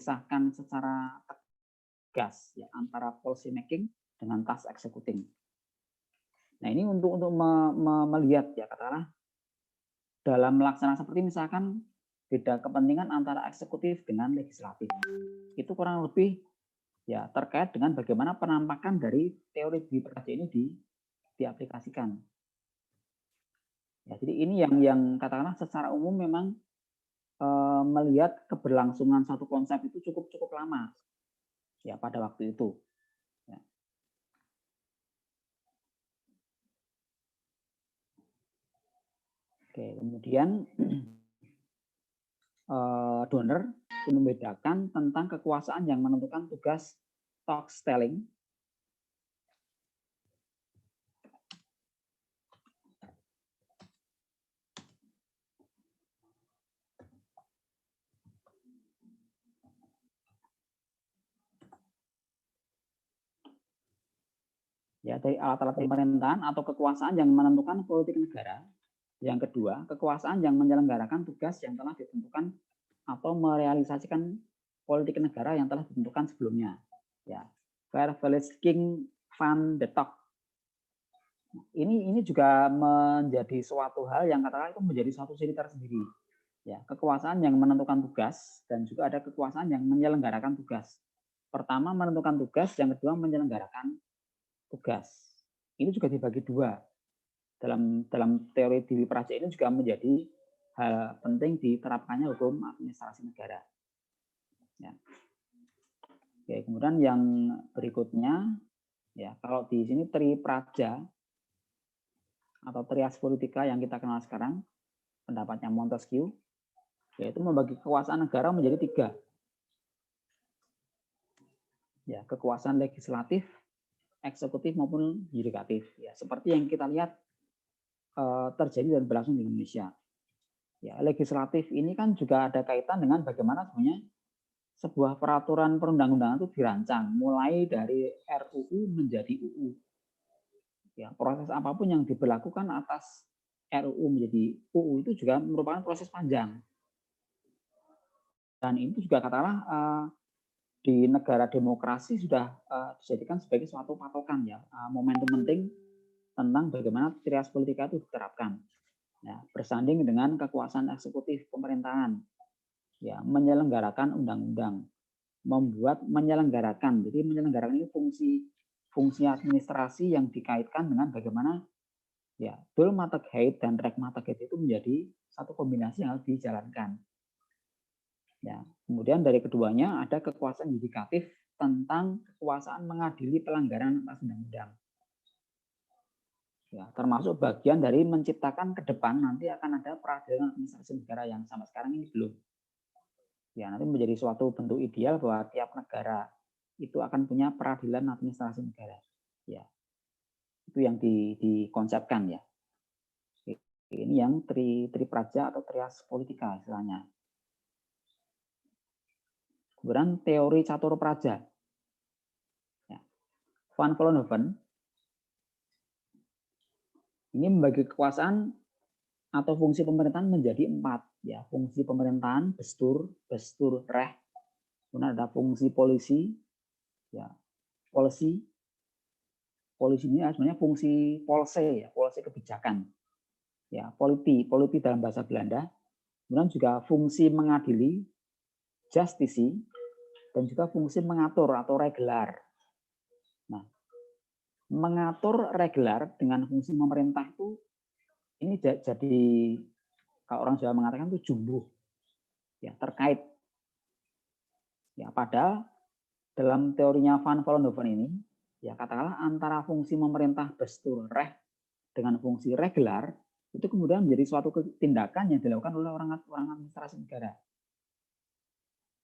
memisahkan secara tegas ya antara policy making dengan task executing. Nah, ini untuk melihat ya katakanlah dalam melaksanakan seperti misalkan beda kepentingan antara eksekutif dengan legislatif. Itu kurang lebih ya terkait dengan bagaimana penampakan dari teori bipartite ini diaplikasikan. Ya, jadi ini yang katakanlah secara umum memang melihat keberlangsungan satu konsep itu cukup lama ya pada waktu itu. Ya. Oke, kemudian Donner membedakan tentang kekuasaan yang menentukan tugas task telling ya dari alat-alat pemerintahan atau kekuasaan yang menentukan politik negara. Yang kedua, kekuasaan yang menyelenggarakan tugas yang telah ditentukan atau merealisasikan politik negara yang telah ditentukan sebelumnya. Ya, Vervelesking van de Tok. Ini juga menjadi suatu hal yang katakanlah itu menjadi suatu ciri tersendiri. Ya, kekuasaan yang menentukan tugas dan juga ada kekuasaan yang menyelenggarakan tugas. Pertama menentukan tugas, yang kedua menyelenggarakan tugas. Ini juga dibagi dua. Dalam teori Dwi Praja ini juga menjadi hal penting diterapkannya hukum administrasi negara. Ya. Oke, kemudian yang berikutnya, ya kalau di sini Tri Praja atau trias politika yang kita kenal sekarang, pendapatnya Montesquieu, yaitu membagi kekuasaan negara menjadi tiga. Ya, kekuasaan legislatif, eksekutif maupun yudikatif. Ya, seperti yang kita lihat terjadi dan berlangsung di Indonesia. Ya, legislatif ini kan juga ada kaitan dengan bagaimana sebenarnya sebuah peraturan perundang-undangan itu dirancang, mulai dari RUU menjadi UU. Ya, proses apapun yang diberlakukan atas RUU menjadi UU itu juga merupakan proses panjang. Dan itu juga katakanlah di negara demokrasi sudah dijadikan sebagai suatu patokan ya, momentum penting tentang bagaimana trias politika itu diterapkan. Ya, bersanding dengan kekuasaan eksekutif pemerintahan, ya, menyelenggarakan undang-undang, menyelenggarakan. Jadi menyelenggarakan ini fungsi administrasi yang dikaitkan dengan bagaimana ya Dulmatigheid dan Rechtmatigheid itu menjadi satu kombinasi yang harus dijalankan. Ya, kemudian dari keduanya ada kekuasaan yudikatif tentang kekuasaan mengadili pelanggaran atas undang-undang. Ya, termasuk bagian dari menciptakan ke depan nanti akan ada peradilan administrasi negara yang sampai sekarang ini belum. Ya, nanti menjadi suatu bentuk ideal bahwa tiap negara itu akan punya peradilan administrasi negara. Ya, itu yang dikonsepkan ya. Ini yang tri praja atau trias politika istilahnya. Kemudian teori catur praja. Ya. Van Vollenhoven ini membagi kekuasaan atau fungsi pemerintahan menjadi 4 ya, fungsi pemerintahan, bestur, recht, kemudian ada fungsi polisi, ya, polisi ini sebenarnya fungsi polse ya, polse kebijakan, ya, politi dalam bahasa Belanda, kemudian juga fungsi mengadili, justisi, dan juga fungsi mengatur atau regular. Nah, mengatur regular dengan fungsi pemerintah itu ini jadi kalau orang Jawa mengatakan itu jumbuh ya, terkait ya, padahal dalam teorinya Van Vollenhoven ini ya katakanlah antara fungsi pemerintah bestur recht dengan fungsi regular itu kemudian menjadi suatu tindakan yang dilakukan oleh orang administrasi negara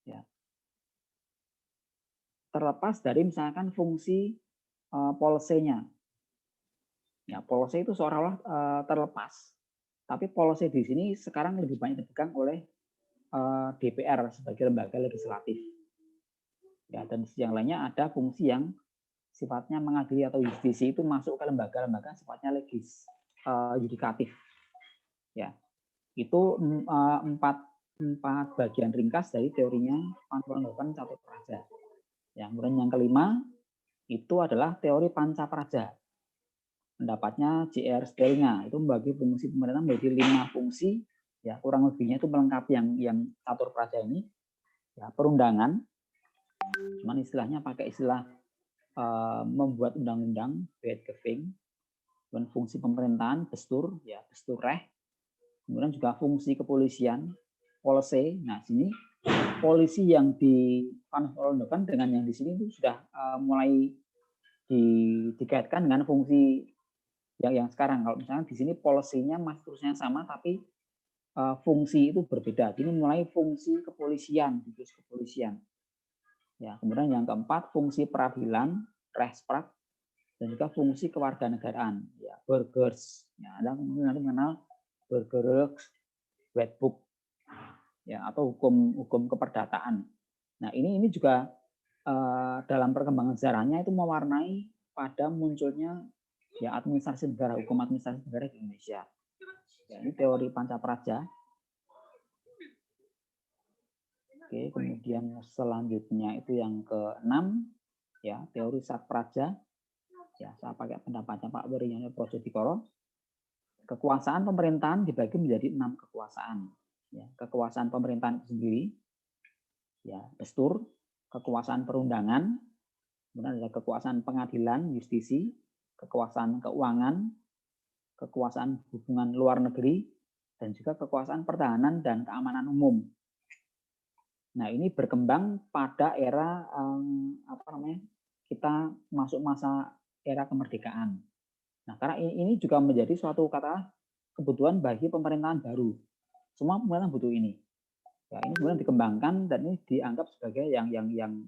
ya, terlepas dari misalkan fungsi polsenya ya, polse itu seolah-olah terlepas, tapi polse di sini sekarang lebih banyak dipegang oleh DPR sebagai lembaga legislatif. Ya, dan di yang lainnya ada fungsi yang sifatnya mengadili atau justisi itu masuk ke lembaga-lembaga sifatnya yudikatif. Ya, itu 4 4 bagian ringkas dari teorinya Pantulan Catur Praja. Kemudian yang kelima itu adalah teori Pancapraja. Pendapatnya J.R. Stelingha itu membagi fungsi pemerintah menjadi 5 fungsi, ya kurang lebihnya itu melengkapi yang Catur Praja ini. Ya, perundangan, cuman istilahnya pakai istilah membuat undang-undang, Wetgeving. Dan fungsi pemerintahan, Bestur, ya Besturrecht. Kemudian juga fungsi kepolisian, Polsee. Nah, sini polisi yang di Van Vollenhoven dengan yang di sini itu sudah mulai dikaitkan dengan fungsi yang sekarang. Kalau misalnya di sini polisinya masih terusnya sama, tapi fungsi itu berbeda. Ini mulai fungsi kepolisian, kepolisian. Ya, kemudian yang keempat fungsi peradilan, Rechtspraak, dan juga fungsi kewarganegaraan, ya Burgers. Ya, Anda mungkin nanti mengenal Burgerrecht, Wetboek, ya atau hukum keperdataan. Nah, ini juga dalam perkembangan sejarahnya itu mewarnai pada munculnya ya administrasi negara, hukum administrasi negara di Indonesia. Ya, ini teori Pancapraja. Oke, kemudian selanjutnya itu yang ke-6 ya, teori Satpraja. Ya, saya pakai pendapatnya Pak Wiryanyo Projodikoro. Kekuasaan pemerintahan dibagi menjadi 6 kekuasaan. Ya, kekuasaan pemerintahan itu sendiri, ya Bestur, kekuasaan perundangan, kemudian ada kekuasaan pengadilan, justisi, kekuasaan keuangan, kekuasaan hubungan luar negeri, dan juga kekuasaan pertahanan dan keamanan umum. Nah, ini berkembang pada era kita masuk masa era kemerdekaan. Nah, karena ini juga menjadi suatu kata kebutuhan bagi pemerintahan baru. Semua pemerintahan butuh ini. Ya, ini kemudian dikembangkan dan ini dianggap sebagai yang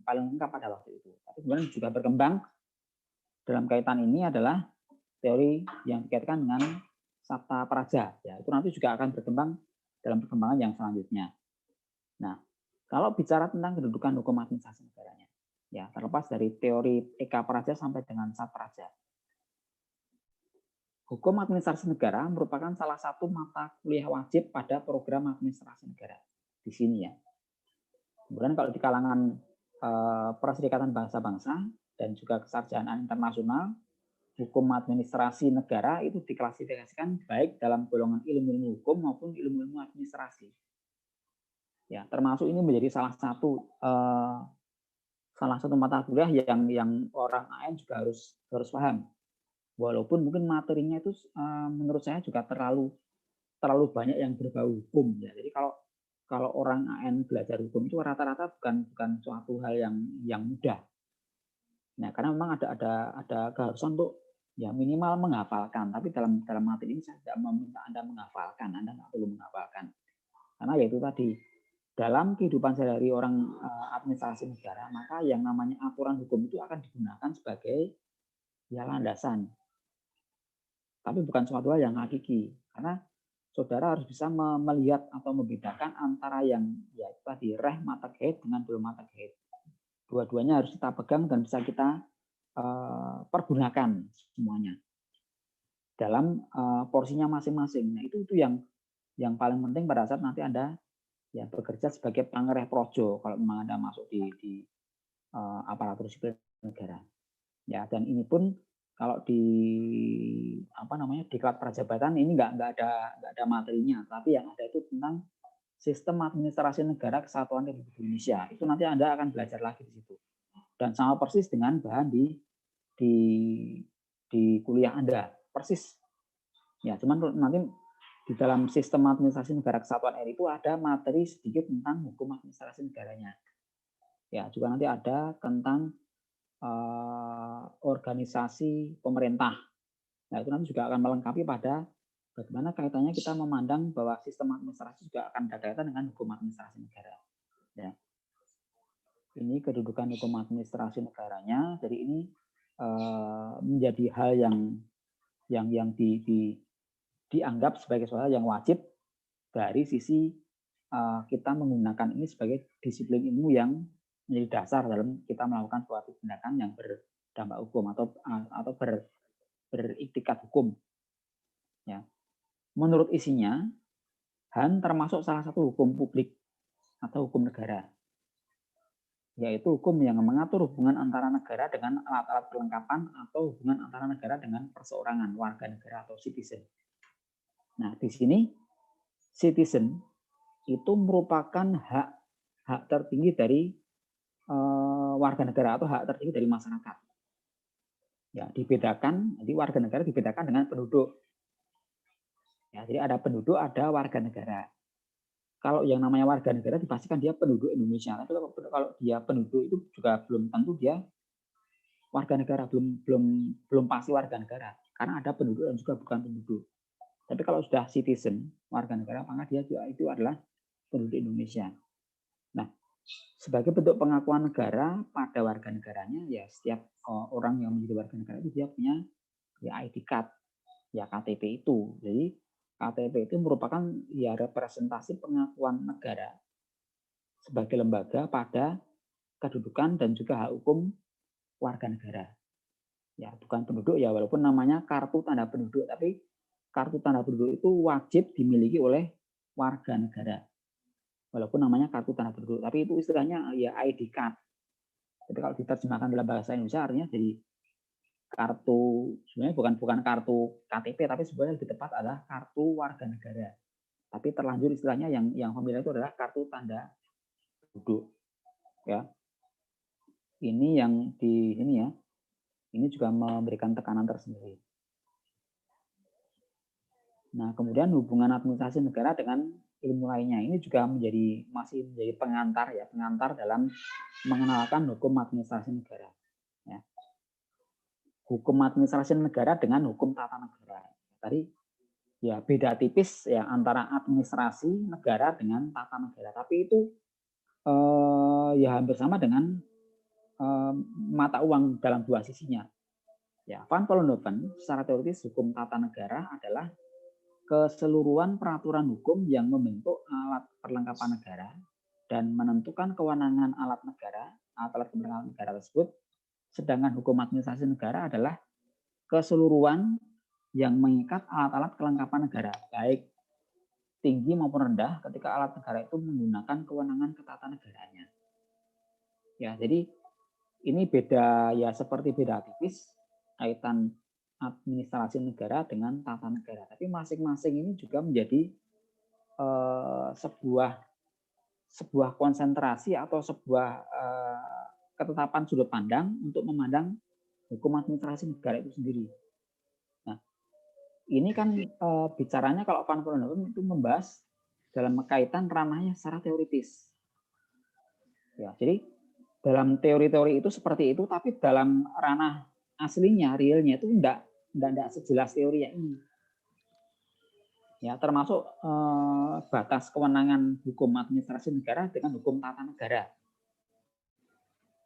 paling lengkap pada waktu itu. Tapi kemudian juga berkembang dalam kaitan ini adalah teori yang dikaitkan dengan Sabta Praja. Ya, itu nanti juga akan berkembang dalam perkembangan yang selanjutnya. Nah, kalau bicara tentang kedudukan hukum administrasi negaranya, ya terlepas dari teori Eka Praja sampai dengan Sat Praja, hukum administrasi negara merupakan salah satu mata kuliah wajib pada program administrasi negara di sini ya. Kemudian kalau di kalangan Perserikatan Bangsa-Bangsa dan juga Kesarjanaan Internasional, hukum administrasi negara itu diklasifikasikan baik dalam golongan ilmu-ilmu hukum maupun ilmu-ilmu administrasi. Ya, termasuk ini menjadi salah satu mata kuliah yang orang AN juga harus paham. Walaupun mungkin materinya itu menurut saya juga terlalu banyak yang berbau hukum ya. Jadi kalau orang AN belajar hukum itu rata-rata bukan suatu hal yang mudah. Nah, karena memang ada keharusan untuk ya minimal menghafalkan. Tapi dalam materi ini saya tidak meminta Anda menghafalkan, Anda nggak perlu menghafalkan. Karena yaitu tadi dalam kehidupan sehari-hari orang administrasi negara, maka yang namanya aturan hukum itu akan digunakan sebagai ya landasan. Tapi bukan suatu hal yang hakiki, karena saudara harus bisa melihat atau membedakan antara yang ya tadi reh matagheid dengan belum matagheid. Dua-duanya harus kita pegang dan bisa kita pergunakan semuanya dalam porsinya masing-masing. Nah, itu yang paling penting pada saat nanti Anda ya bekerja sebagai pangereh projo kalau memang Anda masuk di aparatur sipil negara. Ya, dan ini pun kalau di diklat prajabatan ini nggak ada materinya, tapi yang ada itu tentang sistem administrasi negara kesatuan Republik Indonesia. Itu nanti Anda akan belajar lagi di situ. Dan sama persis dengan bahan di kuliah Anda, persis. Ya, cuman nanti di dalam sistem administrasi negara kesatuan RI itu ada materi sedikit tentang hukum administrasi negaranya. Ya, juga nanti ada tentang organisasi pemerintah. Nah, itu nanti juga akan melengkapi pada bagaimana kaitannya kita memandang bahwa sistem administrasi juga akan ada kaitan dengan hukum administrasi negara. Ya. Ini kedudukan hukum administrasi negaranya. Jadi ini menjadi hal yang dianggap sebagai suatu yang wajib dari sisi kita menggunakan ini sebagai disiplin ilmu yang menjadi dasar dalam kita melakukan suatu tindakan yang berdampak hukum atau beriktikat hukum. Ya. Menurut isinya, HAN termasuk salah satu hukum publik atau hukum negara, yaitu hukum yang mengatur hubungan antara negara dengan alat-alat perlengkapan atau hubungan antara negara dengan perseorangan, warga negara atau citizen. Nah, di sini citizen itu merupakan hak tertinggi dari warga negara atau hak tertinggi dari masyarakat. Ya, dibedakan, jadi warga negara dibedakan dengan penduduk. Ya, jadi ada penduduk, ada warga negara. Kalau yang namanya warga negara dipastikan dia penduduk Indonesia. Tapi kalau dia penduduk itu juga belum tentu dia warga negara, belum pasti warga negara. Karena ada penduduk dan juga bukan penduduk. Tapi kalau sudah citizen, warga negara, maka dia juga itu adalah penduduk Indonesia. Nah, sebagai bentuk pengakuan negara pada warga negaranya, ya setiap orang yang menjadi warga negara itu dia punya ya ID card, ya KTP itu. Jadi KTP itu merupakan ya representasi pengakuan negara sebagai lembaga pada kedudukan dan juga hak hukum warga negara. Ya, bukan penduduk ya, walaupun namanya kartu tanda penduduk, tapi kartu tanda penduduk itu wajib dimiliki oleh warga negara. Walaupun namanya kartu tanda penduduk, tapi itu istilahnya ya ID card. Jadi kalau diterjemahkan dalam bahasa Indonesia artinya jadi kartu, sebenarnya bukan kartu KTP, tapi sebenarnya lebih tepat adalah kartu warga negara. Tapi terlanjur istilahnya yang familiar itu adalah kartu tanda penduduk. Ya, ini yang di ini ya, ini juga memberikan tekanan tersendiri. Nah, kemudian hubungan administrasi negara dengan ilmu lainnya ini juga masih menjadi pengantar dalam mengenalkan hukum administrasi negara. Ya. Hukum administrasi negara dengan hukum tata negara. Tadi ya beda tipis ya antara administrasi negara dengan tata negara. Tapi itu ya hampir sama dengan mata uang dalam dua sisinya. Ya, Van Vollenhoven secara teoritis hukum tata negara adalah keseluruhan peraturan hukum yang membentuk alat perlengkapan negara dan menentukan kewenangan alat perlengkapan negara tersebut. Sedangkan hukum administrasi negara adalah keseluruhan yang mengikat alat-alat kelengkapan negara, baik tinggi maupun rendah ketika alat negara itu menggunakan kewenangan ketatanegaranya. Ya, jadi ini beda ya seperti beda tipis kaitan administrasi negara dengan tata negara. Tapi masing-masing ini juga menjadi sebuah konsentrasi atau sebuah ketetapan sudut pandang untuk memandang hukum administrasi negara itu sendiri. Nah, ini kan bicaranya kalau Van Vollenhoven itu membahas dalam kaitan ranahnya secara teoritis. Ya, jadi dalam teori-teori itu seperti itu, tapi dalam ranah aslinya, realnya itu enggak sejelas teorinya ini. Ya, termasuk batas kewenangan hukum administrasi negara dengan hukum tata negara.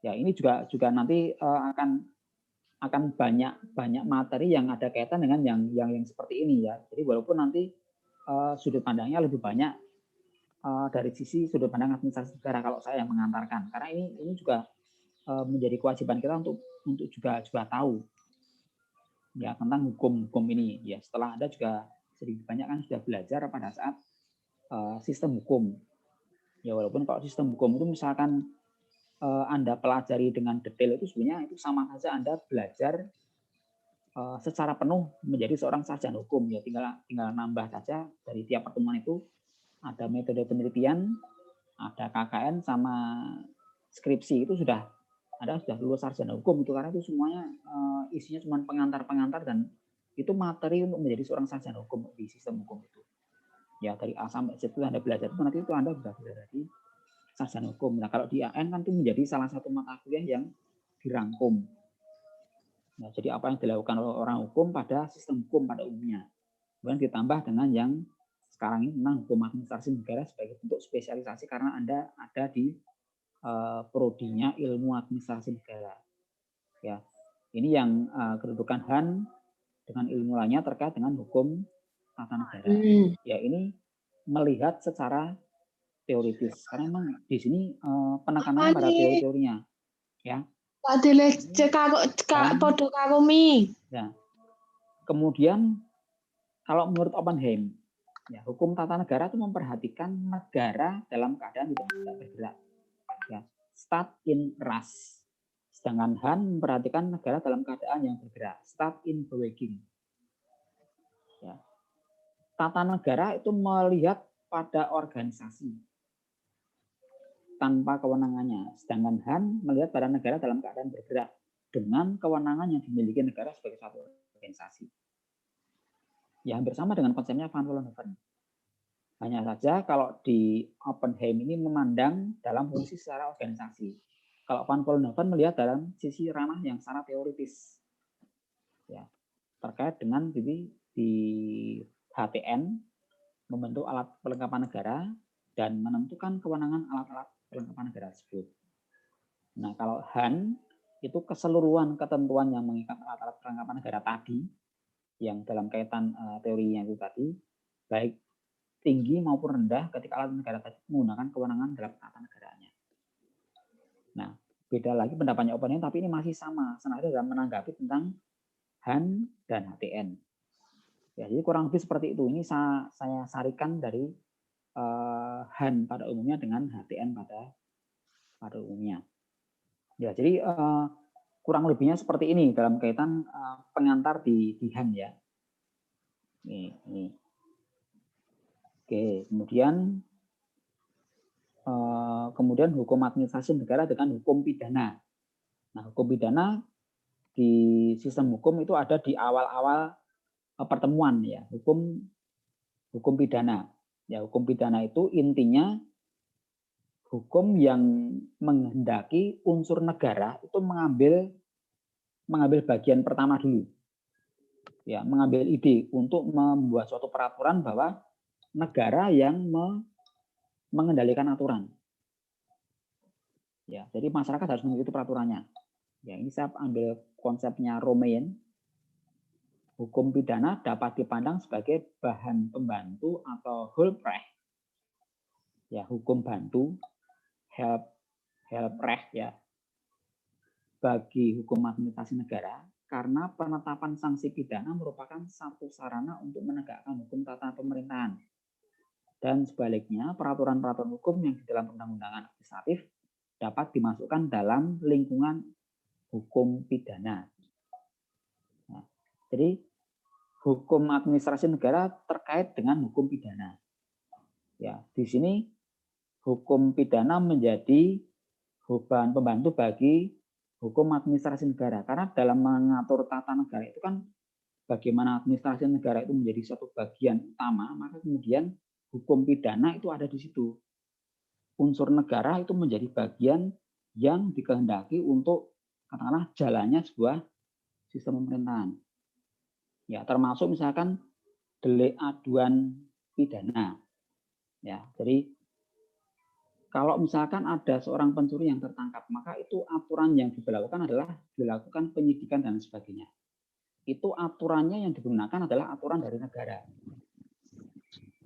Ya, ini juga nanti akan banyak materi yang ada kaitan dengan yang seperti ini ya. Jadi walaupun nanti sudut pandangnya lebih banyak dari sisi sudut pandang administrasi negara kalau saya yang mengantarkan, karena ini juga menjadi kewajiban kita untuk juga tahu ya tentang hukum ini ya. Setelah Anda juga sedikit banyak kan sudah belajar pada saat sistem hukum ya, walaupun kalau sistem hukum itu misalkan Anda pelajari dengan detail itu sebenarnya itu sama saja Anda belajar secara penuh menjadi seorang sarjana hukum ya, tinggal nambah saja dari tiap pertemuan itu ada metode penelitian, ada KKN sama skripsi, itu Anda sudah lulus sarjana hukum itu, karena itu semuanya isinya cuma pengantar dan itu materi untuk menjadi seorang sarjana hukum di sistem hukum itu. Ya dari A sampai Z itu Anda belajar itu, nanti itu Anda sudah jadi sarjana hukum. Nah kalau di AN kan itu menjadi salah satu mata kuliah yang dirangkum. Nah, jadi apa yang dilakukan oleh orang hukum pada sistem hukum pada umumnya. Kemudian ditambah dengan yang sekarang ini tentang hukum administrasi negara sebagai bentuk spesialisasi karena Anda ada di prodinya ilmu administrasi negara. Ya, ini yang kedudukan HAN dengan ilmu lainnya terkait dengan hukum tata negara. Ya, ini melihat secara teoritis karena memang di sini penekanannya pada teori-teorinya. Ya. Ya. Kemudian kalau menurut Oppenheim, Ya, hukum tata negara itu memperhatikan negara dalam keadaan tidak bergerak. Ya, stat in rest. Sedangkan Han memperhatikan negara dalam keadaan yang bergerak, stat in beweging. Ya. Tata negara itu melihat pada organisasi tanpa kewenangannya. Sedangkan Han melihat pada negara dalam keadaan bergerak dengan kewenangan yang dimiliki negara sebagai suatu organisasi. Ya, hampir sama dengan konsepnya Van Vollenhoven. Hanya saja kalau di Oppenheim ini memandang dalam fungsi secara organisasi. Kalau Van Vollenhoven melihat dalam sisi ranah yang secara teoritis. Ya, terkait dengan di HTN membentuk alat perlengkapan negara dan menentukan kewenangan alat-alat perlengkapan negara tersebut. Nah, kalau Han itu keseluruhan ketentuan yang mengikat alat-alat perlengkapan negara tadi, yang dalam kaitan teorinya itu tadi, baik tinggi maupun rendah ketika alat negara tadi menggunakan kewenangan dalam tata negaranya. Nah, beda lagi pendapatnya Oppenheim, tapi ini masih sama, senada dalam menanggapi tentang Han dan HTN. Ya, jadi kurang lebih seperti itu. Ini saya sarikan dari Han pada umumnya dengan HTN pada umumnya. Ya, jadi kurang lebihnya seperti ini dalam kaitan pengantar di Han ya. Ini. Oke, kemudian hukum administrasi negara dengan hukum pidana. Nah, hukum pidana di sistem hukum itu ada di awal-awal pertemuan ya, hukum pidana. Ya, hukum pidana itu intinya hukum yang menghendaki unsur negara itu mengambil bagian pertama dulu. Ya, mengambil ide untuk membuat suatu peraturan bahwa negara yang mengendalikan aturan. Ya, jadi masyarakat harus mengikuti peraturannya. Ya, ini saya ambil konsepnya Romein. Hukum pidana dapat dipandang sebagai bahan pembantu atau Hulprecht. Ya, hukum bantu, Helprecht ya, bagi hukum administrasi negara, karena penetapan sanksi pidana merupakan satu sarana untuk menegakkan hukum tata pemerintahan. Dan sebaliknya, peraturan-peraturan hukum yang di dalam undang-undangan administratif dapat dimasukkan dalam lingkungan hukum pidana. Nah, jadi hukum administrasi negara terkait dengan hukum pidana. Ya, di sini hukum pidana menjadi bahan pembantu bagi hukum administrasi negara, karena dalam mengatur tata negara itu kan bagaimana administrasi negara itu menjadi satu bagian utama, maka kemudian hukum pidana itu ada di situ. Unsur negara itu menjadi bagian yang dikehendaki untuk katakanlah jalannya sebuah sistem pemerintahan. Ya, termasuk misalkan delik aduan pidana. Ya, jadi kalau misalkan ada seorang pencuri yang tertangkap, maka itu aturan yang diberlakukan adalah dilakukan penyidikan dan sebagainya. Itu aturannya yang digunakan adalah aturan dari negara.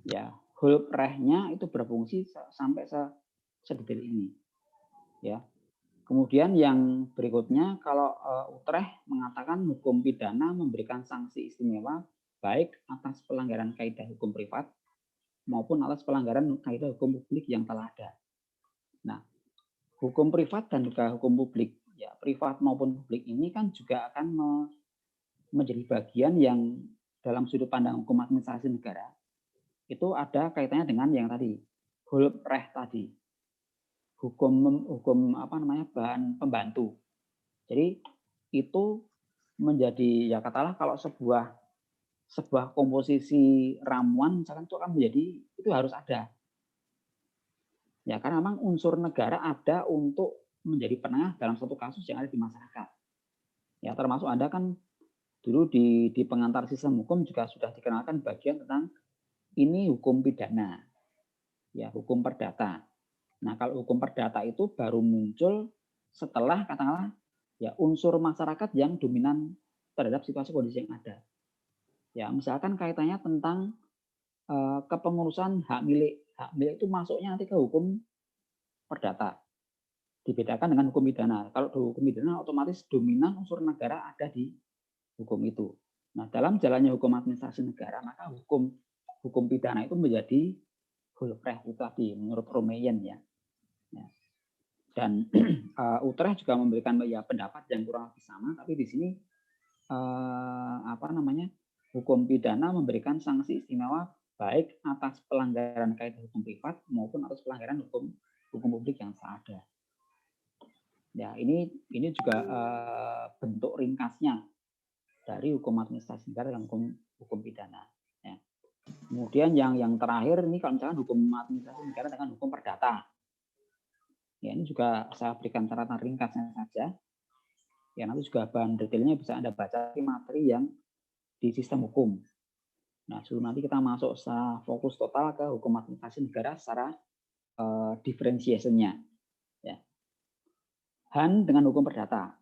Ya, Hulprecht-nya itu berfungsi sampai sedetail ini. Ya. Kemudian yang berikutnya, kalau Utrecht mengatakan hukum pidana memberikan sanksi istimewa baik atas pelanggaran kaidah hukum privat maupun atas pelanggaran kaidah hukum publik yang telah ada. Nah, hukum privat dan juga hukum publik, ya privat maupun publik ini kan juga akan menjadi bagian yang dalam sudut pandang hukum administrasi negara itu ada kaitannya dengan yang tadi Hulprecht tadi, hukum apa namanya bahan pembantu. Jadi itu menjadi ya katakanlah kalau sebuah komposisi ramuan misalkan itu akan menjadi itu harus ada. Ya, karena memang unsur negara ada untuk menjadi penengah dalam suatu kasus yang ada di masyarakat. Ya, termasuk Anda kan dulu di pengantar sistem hukum juga sudah dikenalkan bagian tentang ini hukum pidana. Ya, hukum perdata. Nah, kalau hukum perdata itu baru muncul setelah katakanlah ya unsur masyarakat yang dominan terhadap situasi kondisi yang ada. Ya, misalkan kaitannya tentang kepengurusan hak milik. Hak milik itu masuknya nanti ke hukum perdata. Dibedakan dengan hukum pidana. Kalau di hukum pidana otomatis dominan unsur negara ada di hukum itu. Nah, dalam jalannya hukum administrasi negara, maka hukum hukum pidana itu menjadi Hulprecht itu tadi menurut Romeyen ya. Dan Utrecht juga memberikan ya pendapat yang kurang lebih sama, tapi di sini hukum pidana memberikan sanksi istimewa baik atas pelanggaran kaidah hukum privat maupun atas pelanggaran hukum publik yang seada. Ya, ini juga bentuk ringkasnya dari hukum administrasi negara dan hukum pidana. Ya. Kemudian yang terakhir ini kalau misalkan hukum administrasi negara dengan hukum perdata. Ya, ini juga saya berikan catatan ringkasnya saja. Ya, nanti juga bahan detailnya bisa Anda baca di materi yang di sistem hukum. Nah, sebelum nanti kita masuk secara fokus total ke hukum administrasi negara secara differentiation-nya. Ya. Han dengan hukum perdata.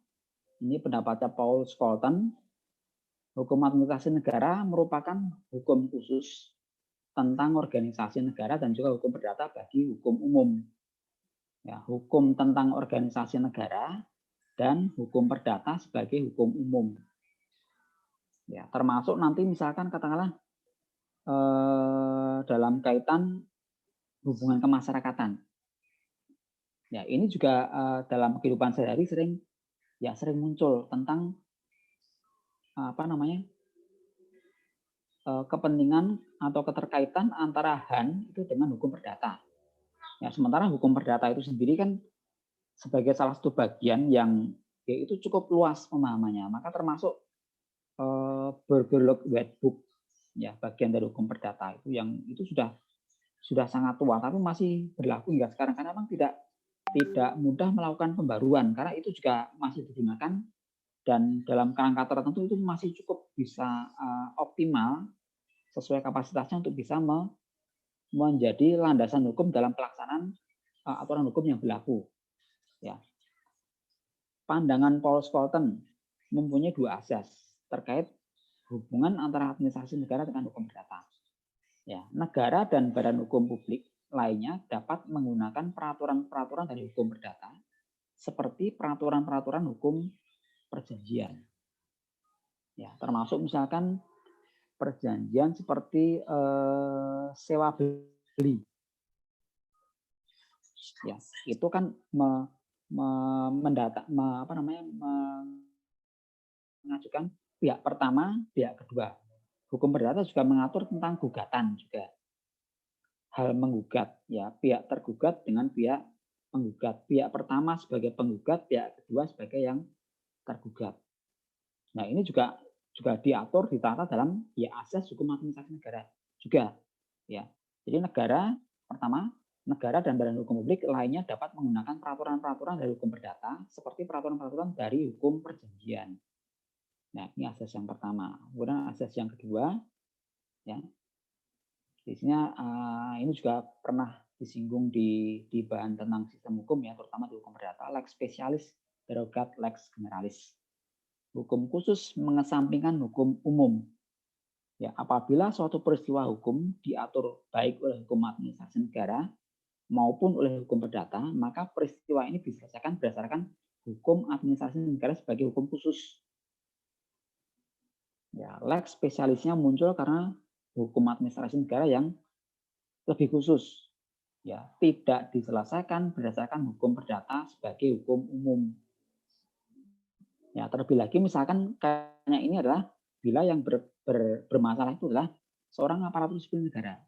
Ini pendapatnya Paul Scholten. Hukum administrasi negara merupakan hukum khusus tentang organisasi negara dan juga hukum perdata bagi hukum umum. Ya, hukum tentang organisasi negara dan hukum perdata sebagai hukum umum. Ya, termasuk nanti misalkan katakanlah dalam kaitan hubungan kemasyarakatan. Ya, ini juga dalam kehidupan sehari-hari sering muncul tentang kepentingan atau keterkaitan antara Han itu dengan hukum perdata. Ya, sementara hukum perdata itu sendiri kan sebagai salah satu bagian yang ya, itu cukup luas pemahamannya, maka termasuk Burgerloh White Book, ya bagian dari hukum perdata itu itu sudah sangat tua, tapi masih berlaku hingga sekarang karena memang tidak mudah melakukan pembaruan karena itu juga masih digunakan dan dalam kerangka tertentu itu masih cukup bisa optimal sesuai kapasitasnya untuk bisa menjadi landasan hukum dalam pelaksanaan aturan hukum yang berlaku. Ya. Pandangan Paul Scholten mempunyai dua asas terkait hubungan antara administrasi negara dengan hukum perdata. Ya, negara dan badan hukum publik lainnya dapat menggunakan peraturan-peraturan dari hukum perdata seperti peraturan-peraturan hukum perjanjian. Ya, termasuk misalkan perjanjian seperti sewa beli. Ya, itu kan mengajukan pihak pertama, pihak kedua. Hukum perdata juga mengatur tentang gugatan juga. Hal menggugat, ya pihak tergugat dengan pihak penggugat. Pihak pertama sebagai penggugat, pihak kedua sebagai yang tergugat. Nah, ini juga diatur ditata dalam ya asas hukum administrasi negara juga. Ya, jadi negara dan badan hukum publik lainnya dapat menggunakan peraturan-peraturan dari hukum perdata seperti peraturan-peraturan dari hukum perjanjian. Nah, ini asas yang pertama. Kemudian asas yang kedua, ya, di sini ini juga pernah disinggung di bahan tentang sistem hukum ya, terutama di hukum perdata, lex specialis derogat lex generalis. Hukum khusus mengesampingkan hukum umum. Ya, apabila suatu peristiwa hukum diatur baik oleh hukum administrasi negara maupun oleh hukum perdata, maka peristiwa ini diselesaikan berdasarkan hukum administrasi negara sebagai hukum khusus. Ya, lex spesialisnya muncul karena hukum administrasi negara yang lebih khusus. Ya, tidak diselesaikan berdasarkan hukum perdata sebagai hukum umum. Ya, terlebih lagi misalkan kayaknya ini adalah bila yang bermasalah itu adalah seorang aparatur sipil negara.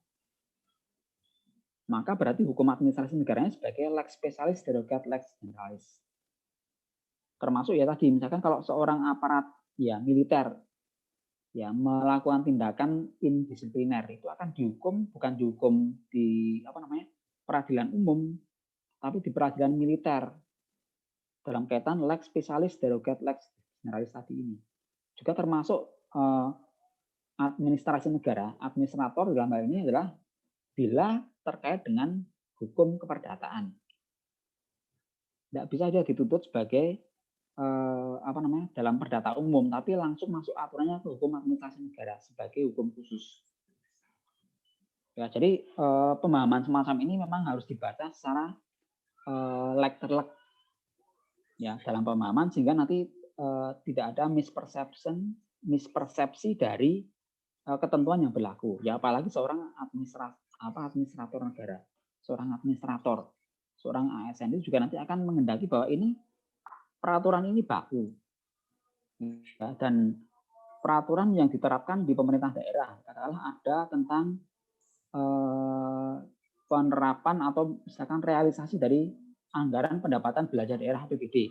Maka berarti hukum administrasi negaranya sebagai lex specialis derogat lex generalis. Termasuk ya tadi misalkan kalau seorang aparat ya militer ya melakukan tindakan indisipliner itu akan dihukum bukan dihukum di peradilan umum tapi di peradilan militer dalam kaitan lex specialis derogat lex generalis tadi ini. Juga termasuk administrasi negara, administrator dalam hal ini adalah bila terkait dengan hukum keperdataan. Tidak bisa dia dituntut sebagai dalam perdata umum, tapi langsung masuk aturannya ke hukum administrasi negara sebagai hukum khusus. Ya, jadi pemahaman semacam ini memang harus dibaca secara leg ter leg ya dalam pemahaman sehingga nanti tidak ada mispersepsi dari ketentuan yang berlaku. Ya apalagi seorang administrator negara, seorang administrator, seorang ASN itu juga nanti akan menghendaki bahwa ini peraturan ini baku. Ya, dan peraturan yang diterapkan di pemerintah daerah adalah ada tentang penerapan atau misalkan realisasi dari anggaran pendapatan belanja daerah APBD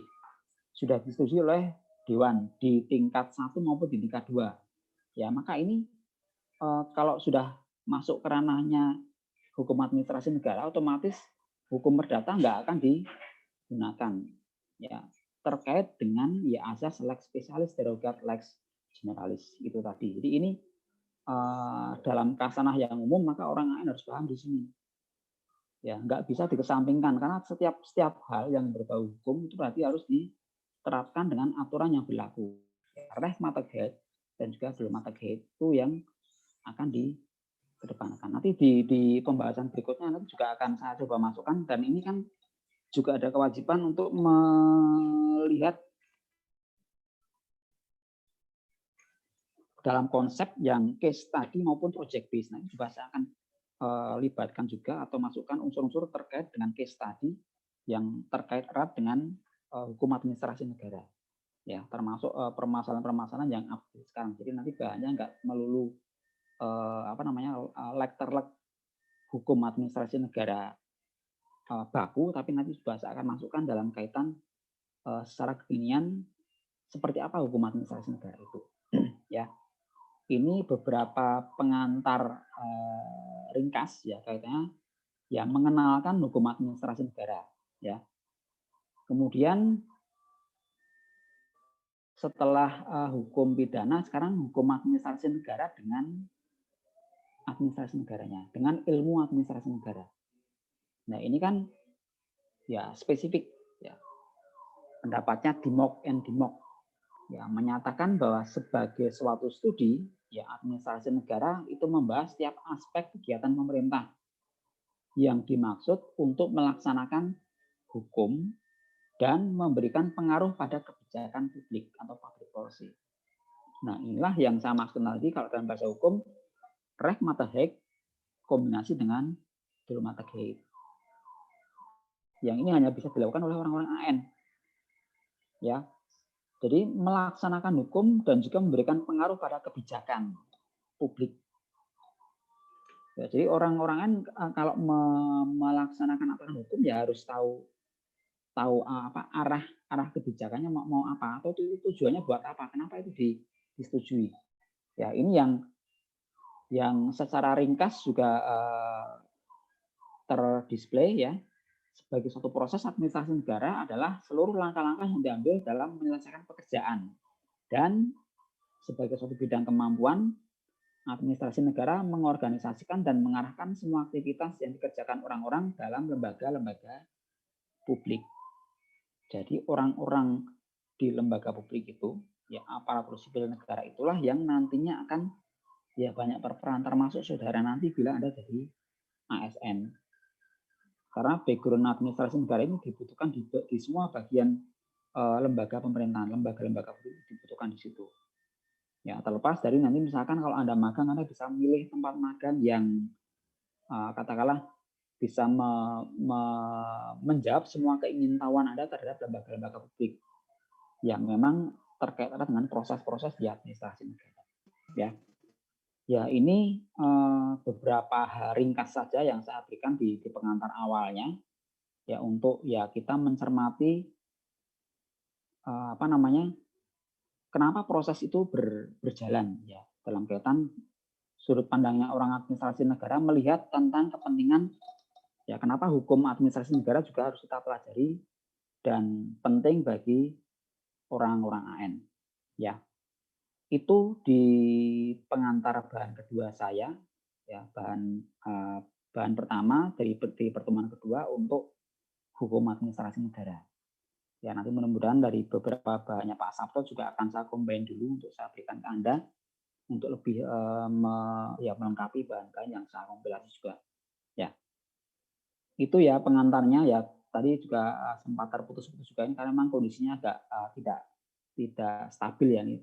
sudah disetujui oleh Dewan di tingkat 1 maupun di tingkat 2. Ya, maka ini kalau sudah masuk ke ranahnya hukum administrasi negara, otomatis hukum perdata nggak akan digunakan. Ya, terkait dengan ya asas lex specialis derogat lex generalis itu tadi. Jadi ini dalam kasanah yang umum maka orang lain harus paham di sini. Ya, nggak bisa dikesampingkan karena setiap hal yang berbau hukum itu berarti harus diterapkan dengan aturan yang berlaku. Reh Mategeet dan juga belum Mategeet itu yang akan dikedepankan. Nanti di pembahasan berikutnya nanti juga akan saya coba masukkan, dan ini kan juga ada kewajiban untuk melihat dalam konsep yang case study maupun project based. Nah, ini juga saya akan libatkan juga atau masukkan unsur-unsur terkait dengan case study yang terkait erat dengan hukum administrasi negara. Ya, termasuk permasalahan-permasalahan yang update sekarang. Jadi nanti bahannya nggak melulu lekter-lek hukum administrasi negara baku, tapi nanti juga saya akan masukkan dalam kaitan secara kekinian seperti apa hukum administrasi negara itu. Ya, ini beberapa pengantar ringkas ya kaitannya ya mengenalkan hukum administrasi negara. Ya, kemudian setelah hukum pidana, sekarang hukum administrasi negara dengan administrasi negaranya, dengan ilmu administrasi negara. Nah, ini kan ya spesifik ya. Pendapatnya Dimok and Dimok ya menyatakan bahwa sebagai suatu studi ya administrasi negara itu membahas setiap aspek kegiatan pemerintah yang dimaksud untuk melaksanakan hukum dan memberikan pengaruh pada kebijakan publik atau public policy. Nah, inilah yang saya maksud tadi kalau dalam bahasa hukum Recht Mategeet kombinasi dengan Dulu Mategeet. Yang ini hanya bisa dilakukan oleh orang-orang AN. Ya. Jadi melaksanakan hukum dan juga memberikan pengaruh pada kebijakan publik. Ya, jadi orang-orang AN kalau melaksanakan aturan hukum ya harus tahu apa arah kebijakannya mau apa atau tujuannya buat apa, kenapa itu disetujui. Ya, ini yang secara ringkas juga terdisplay ya. Sebagai suatu proses administrasi negara adalah seluruh langkah-langkah yang diambil dalam menyelesaikan pekerjaan. Dan sebagai suatu bidang kemampuan, administrasi negara mengorganisasikan dan mengarahkan semua aktivitas yang dikerjakan orang-orang dalam lembaga-lembaga publik. Jadi orang-orang di lembaga publik itu, ya aparatur sipil negara itulah yang nantinya akan ya banyak berperan, termasuk saudara nanti bila Anda jadi ASN. Karena background administrasi negara ini dibutuhkan di semua bagian lembaga pemerintahan, lembaga-lembaga dibutuhkan di situ. Ya, terlepas dari nanti misalkan kalau Anda magang, Anda bisa memilih tempat magang yang katakanlah bisa menjawab semua keingintahuan Anda terhadap lembaga-lembaga publik yang memang terkait dengan proses-proses di administrasi negara. Ya, ini beberapa ringkas saja yang saya berikan di pengantar awalnya ya untuk ya kita mencermati kenapa proses itu berjalan ya dalam kaitan sudut pandangnya orang administrasi negara melihat tentang kepentingan ya kenapa hukum administrasi negara juga harus kita pelajari dan penting bagi orang-orang AN ya. Itu di pengantar bahan kedua saya ya, bahan pertama dari pertemuan kedua untuk hukum administrasi negara. Ya, nanti mudah-mudahan dari beberapa bahannya Pak Sabto juga akan saya combine dulu untuk saya berikan ke Anda untuk lebih melengkapi bahan-bahan yang saya kompilasi juga. Ya, itu ya pengantarnya ya. Tadi juga sempat terputus-putus juga ini karena memang kondisinya agak tidak stabil ya nih.